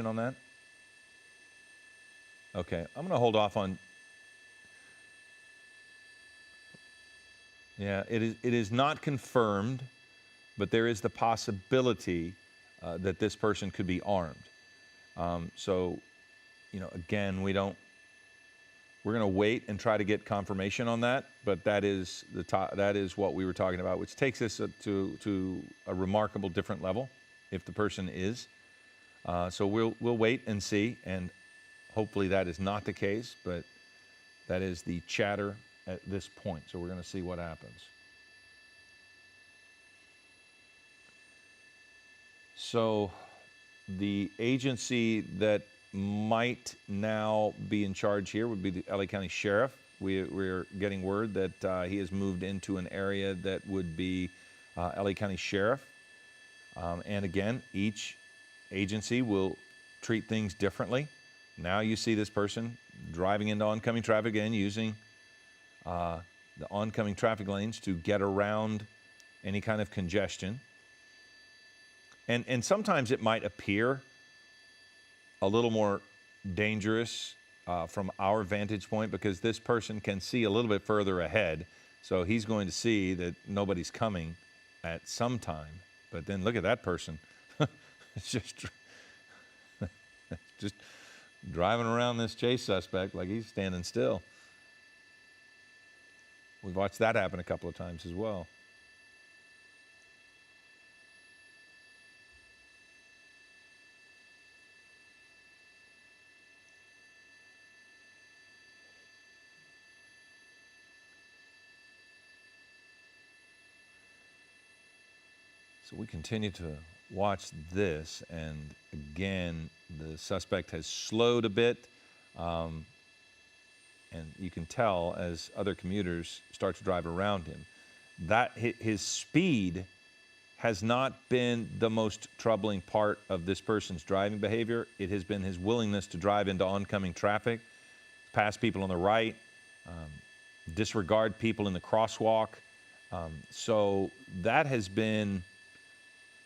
on that? Okay, I'm going to hold off on. Yeah, it is not confirmed, but there is the possibility that this person could be armed. So, again, we're going to wait and try to get confirmation on that, but that is that is what we were talking about, which takes us to a remarkable different level if the person is. So we'll wait and see, and hopefully that is not the case, but that is the chatter at this point. So we're going to see what happens. So the agency that might now be in charge here would be the LA County Sheriff. We're getting word that he has moved into an area that would be LA County Sheriff. And again, each agency will treat things differently. Now you see this person driving into oncoming traffic and using the oncoming traffic lanes to get around any kind of congestion. And sometimes it might appear a little more dangerous from our vantage point because this person can see a little bit further ahead. So he's going to see that nobody's coming at some time. But then look at that person. It's just driving around this chase suspect like he's standing still. We've watched that happen a couple of times as well. So we continue to watch this, and again, the suspect has slowed a bit, and you can tell as other commuters start to drive around him that his speed has not been the most troubling part of this person's driving behavior. It has been his willingness to drive into oncoming traffic, pass people on the right, disregard people in the crosswalk. So that has been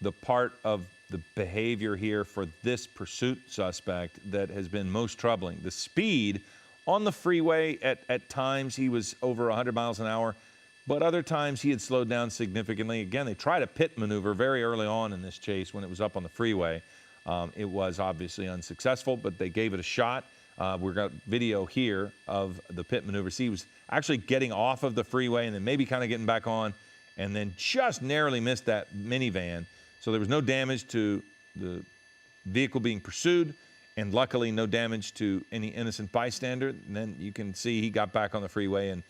the part of the behavior here for this pursuit suspect that has been most troubling. The speed on the freeway, at times he was over 100 miles an hour, but other times he had slowed down significantly. Again, they tried a pit maneuver very early on in this chase when it was up on the freeway. It was obviously unsuccessful, but they gave it a shot. We've got video here of the pit maneuver. See, he was actually getting off of the freeway and then maybe kind of getting back on, and then just narrowly missed that minivan. So there was no damage to the vehicle being pursued, and luckily no damage to any innocent bystander. And then you can see he got back on the freeway and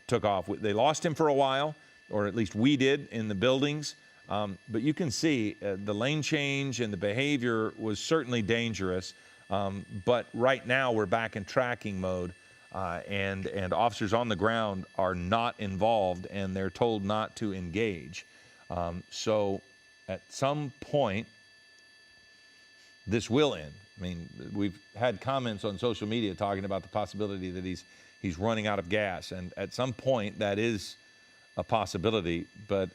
took off. They lost him for a while, or at least we did in the buildings. But you can see the lane change and the behavior was certainly dangerous. But right now we're back in tracking mode, and officers on the ground are not involved, and they're told not to engage. So at some point, this will end. I mean, we've had comments on social media talking about the possibility that he's running out of gas, and at some point that is a possibility. But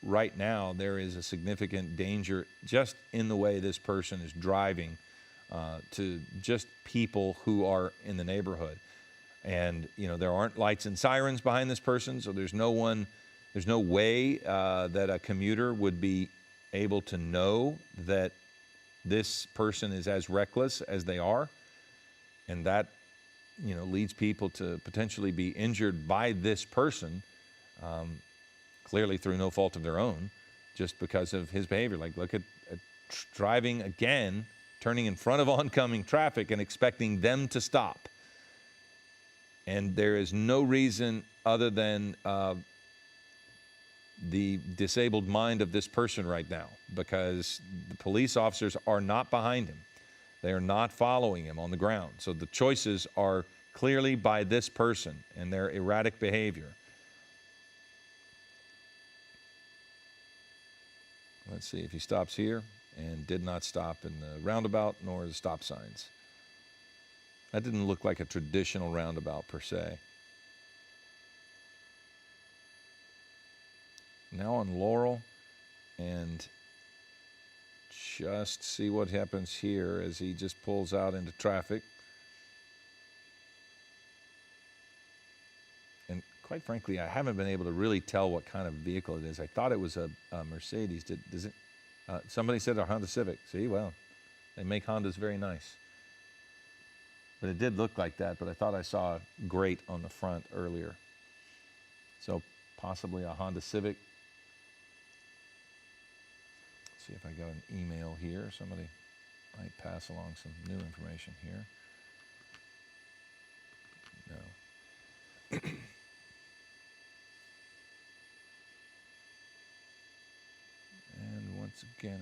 right now there is a significant danger just in the way this person is driving to just people who are in the neighborhood. And there aren't lights and sirens behind this person, so there's no way that a commuter would be able to know that this person is as reckless as they are, and that leads people to potentially be injured by this person, clearly through no fault of their own, just because of his behavior. Like, look at driving again, turning in front of oncoming traffic and expecting them to stop. And there is no reason other than the disabled mind of this person right now, because the police officers are not behind him. They are not following him on the ground. So the choices are clearly by this person and their erratic behavior. Let's see if he stops here, and did not stop in the roundabout nor the stop signs. That didn't look like a traditional roundabout per se. Now on Laurel and just see what happens here as he just pulls out into traffic. And quite frankly, I haven't been able to really tell what kind of vehicle it is. I thought it was a Mercedes. Does it? Somebody said a Honda Civic. See, well, they make Hondas very nice. But it did look like that, but I thought I saw a grate on the front earlier. So possibly a Honda Civic. Let's see if I got an email here. Somebody might pass along some new information here. No. And once again,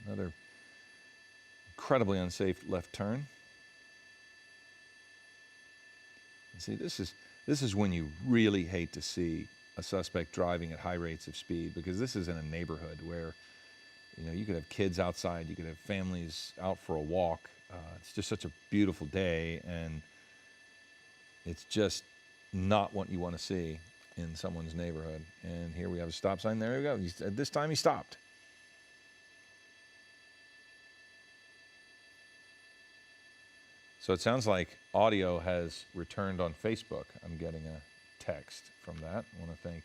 another incredibly unsafe left turn. See, this is when you really hate to see a suspect driving at high rates of speed, because this is in a neighborhood where, you know, you could have kids outside, you could have families out for a walk. It's just such a beautiful day, and it's just not what you want to see in someone's neighborhood. And here we have a stop sign. There we go. This time he stopped. So it sounds like audio has returned on Facebook. I'm getting a text from that. I want to thank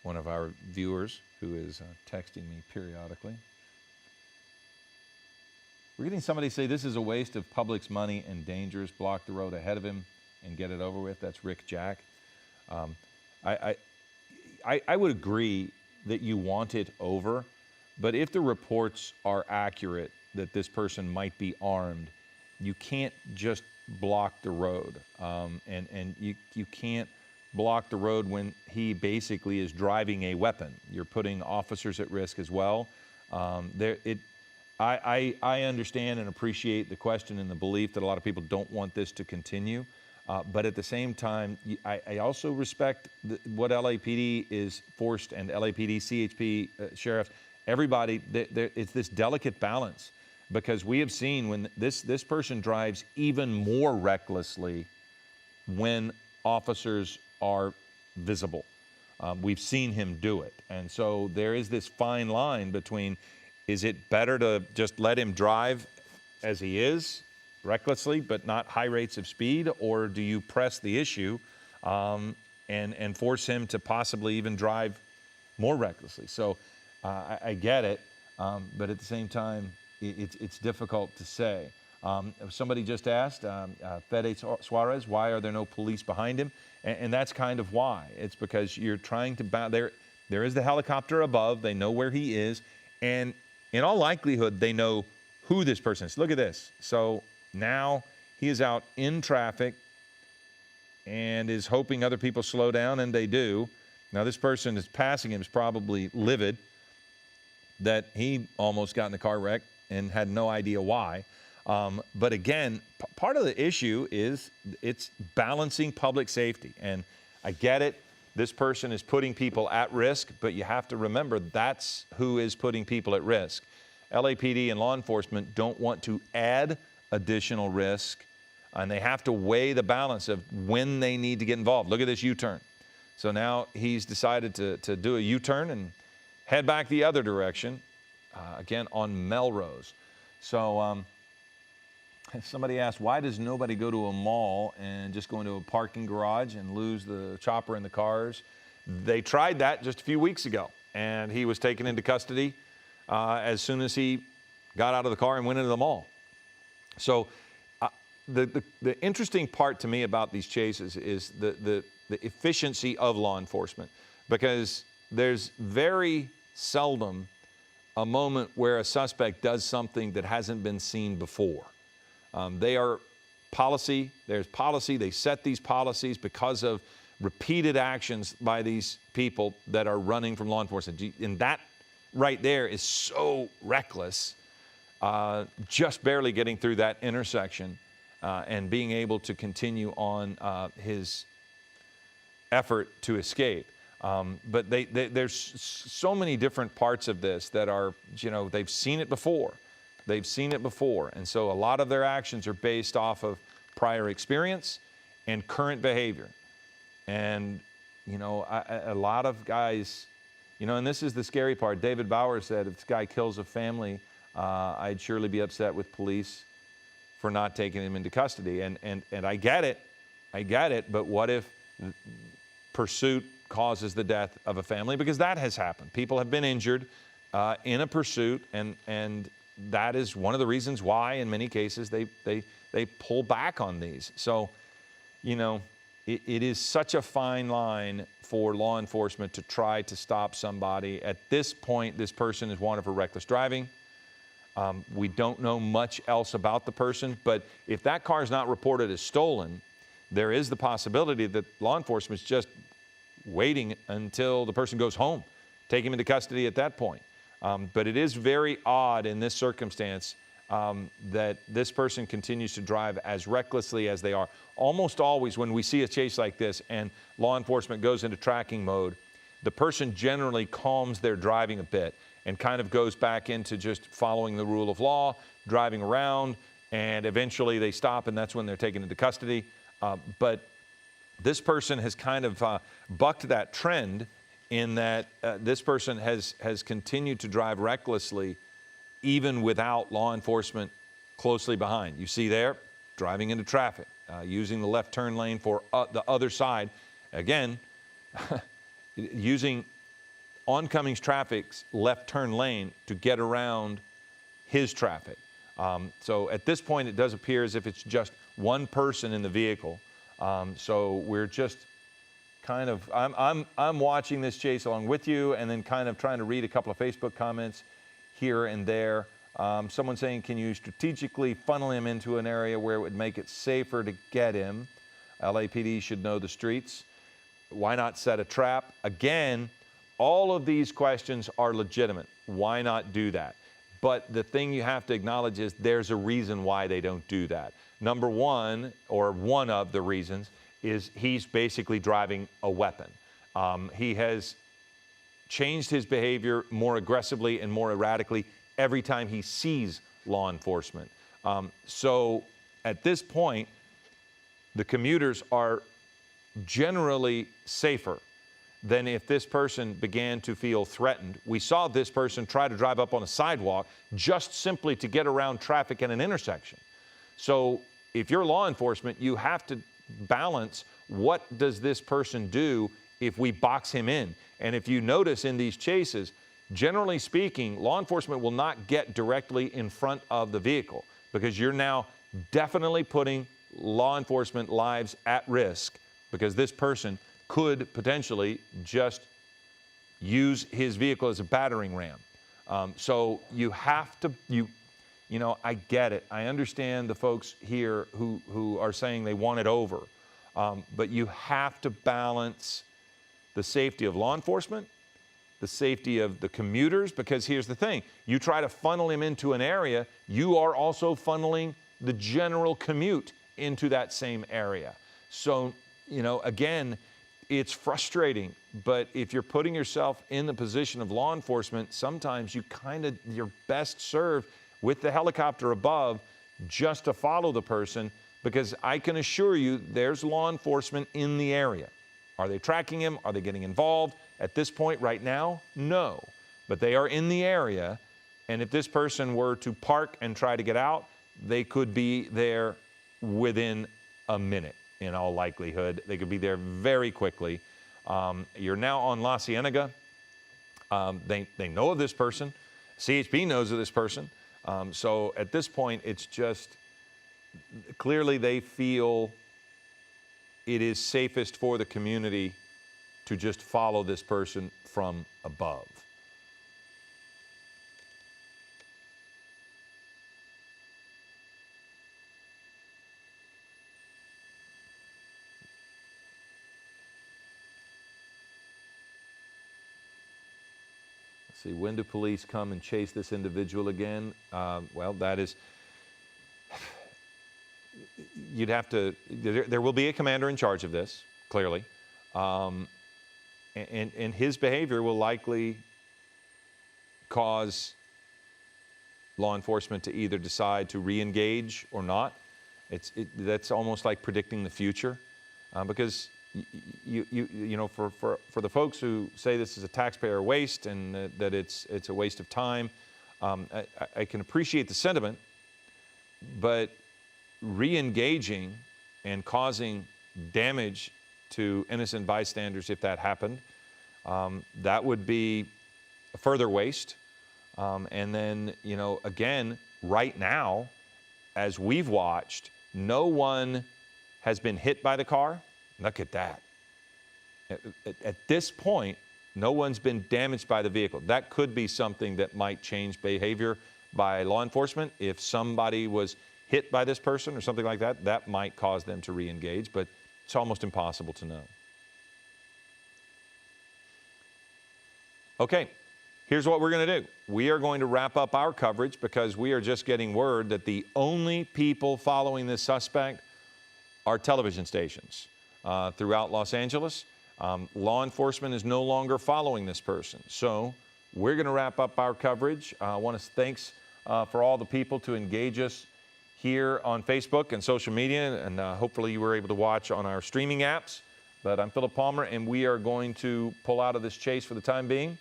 one of our viewers who is texting me periodically. We're getting somebody say this is a waste of public's money and dangerous. Block the road ahead of him and get it over with. That's Rick Jack. I would agree that you want it over, but if the reports are accurate that this person might be armed, you can't just block the road, and you can't block the road when he basically is driving a weapon. You're putting officers at risk as well. I understand and appreciate the question and the belief that a lot of people don't want this to continue, but at the same time, I also respect what LAPD is forced, and LAPD, CHP, sheriffs, everybody. It's this delicate balance. Because we have seen when this person drives even more recklessly when officers are visible. We've seen him do it. And so there is this fine line between, is it better to just let him drive as he is, recklessly, but not high rates of speed, or do you press the issue and force him to possibly even drive more recklessly? So I get it, but at the same time, it's difficult to say. Somebody just asked, Fede Suarez, why are there no police behind him? And that's kind of why. It's because you're trying to there is the helicopter above. They know where he is. And in all likelihood, they know who this person is. Look at this. So now he is out in traffic and is hoping other people slow down, and they do. Now this person is passing him is probably livid that he almost got in a car wreck and had no idea why. But again, part of the issue is it's balancing public safety. And I get it. This person is putting people at risk, but you have to remember that's who is putting people at risk. LAPD and law enforcement don't want to add additional risk, and they have to weigh the balance of when they need to get involved. Look at this U-turn. So now he's decided to do a U-turn and head back the other direction. Again, on Melrose. So somebody asked, why does nobody go to a mall and just go into a parking garage and lose the chopper in the cars? They tried that just a few weeks ago, and he was taken into custody as soon as he got out of the car and went into the mall. So the interesting part to me about these chases is the efficiency of law enforcement, because there's very seldom a moment where a suspect does something that hasn't been seen before. They are policy, there's policy, they set these policies because of repeated actions by these people that are running from law enforcement. And that right there is so reckless, just barely getting through that intersection and being able to continue on his effort to escape. But there's so many different parts of this that are, you know, they've seen it before. They've seen it before. And so a lot of their actions are based off of prior experience and current behavior. And, you know, a lot of guys And this is the scary part. David Bauer said, if this guy kills a family, I'd surely be upset with police for not taking him into custody. And I get it. I get it. But what if pursuit causes the death of a family? Because that has happened. People have been injured in a pursuit, and that is one of the reasons why, in many cases, they pull back on these. So, it is such a fine line for law enforcement to try to stop somebody. At this point, this person is wanted for reckless driving. We don't know much else about the person, but if that car is not reported as stolen, there is the possibility that law enforcement is just waiting until the person goes home, take him into custody at that point. But it is very odd in this circumstance that this person continues to drive as recklessly as they are. Almost always when we see a chase like this and law enforcement goes into tracking mode, the person generally calms their driving a bit and kind of goes back into just following the rule of law, driving around, and eventually they stop, and that's when they're taken into custody. But this person has kind of bucked that trend in that this person has continued to drive recklessly even without law enforcement closely behind. You see there, driving into traffic, using the left turn lane for the other side. Again, using oncoming traffic's left turn lane to get around his traffic. So at this point, it does appear as if it's just one person in the vehicle. So we're just kind of, I'm watching this chase along with you, and then kind of trying to read a couple of Facebook comments here and there. Someone saying, can you strategically funnel him into an area where it would make it safer to get him? LAPD should know the streets. Why not set a trap? Again, all of these questions are legitimate. Why not do that? But the thing you have to acknowledge is there's a reason why they don't do that. Number one, or one of the reasons, is he's basically driving a weapon. He has changed his behavior more aggressively and more erratically every time he sees law enforcement. So at this point, the commuters are generally safer than if this person began to feel threatened. We saw this person try to drive up on a sidewalk just simply to get around traffic at an intersection. So if you're law enforcement, you have to balance, what does this person do if we box him in? And if you notice in these chases, generally speaking, law enforcement will not get directly in front of the vehicle, because you're now definitely putting law enforcement lives at risk, because this person could potentially just use his vehicle as a battering ram. So you have to, I get it. I understand the folks here who are saying they want it over. But you have to balance the safety of law enforcement, the safety of the commuters, because here's the thing. You try to funnel him into an area, you are also funneling the general commute into that same area. So, again, it's frustrating, but if you're putting yourself in the position of law enforcement, sometimes you're best served with the helicopter above just to follow the person, because I can assure you there's law enforcement in the area. Are they tracking him? Are they getting involved? At this point right now, no. But they are in the area, and if this person were to park and try to get out, they could be there within a minute. In all likelihood, they could be there very quickly. You're now on La Cienega. They know of this person. CHP knows of this person. So at this point, it's just clearly they feel it is safest for the community to just follow this person from above. See, when do police come and chase this individual again? Well, that is, you'd have to, there will be a commander in charge of this, clearly. And his behavior will likely cause law enforcement to either decide to re-engage or not. That's almost like predicting the future, because you know, for the folks who say this is a taxpayer waste and that it's a waste of time, I can appreciate the sentiment, but re-engaging and causing damage to innocent bystanders, if that happened, that would be a further waste. And then, you know, again, right now, as we've watched, no one has been hit by the car. Look at that. At this point, no one's been damaged by the vehicle. That could be something that might change behavior by law enforcement. If somebody was hit by this person or something like that, that might cause them to re-engage, but it's almost impossible to know. Okay, here's what we're going to do. We are going to wrap up our coverage because we are just getting word that the only people following this suspect are television stations throughout Los Angeles. Law enforcement is no longer following this person. So we're going to wrap up our coverage. I want to thanks for all the people to engage us here on Facebook and social media, and hopefully you were able to watch on our streaming apps. But I'm Philip Palmer, and we are going to pull out of this chase for the time being.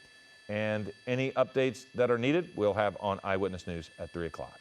And any updates that are needed, we'll have on Eyewitness News at 3 o'clock.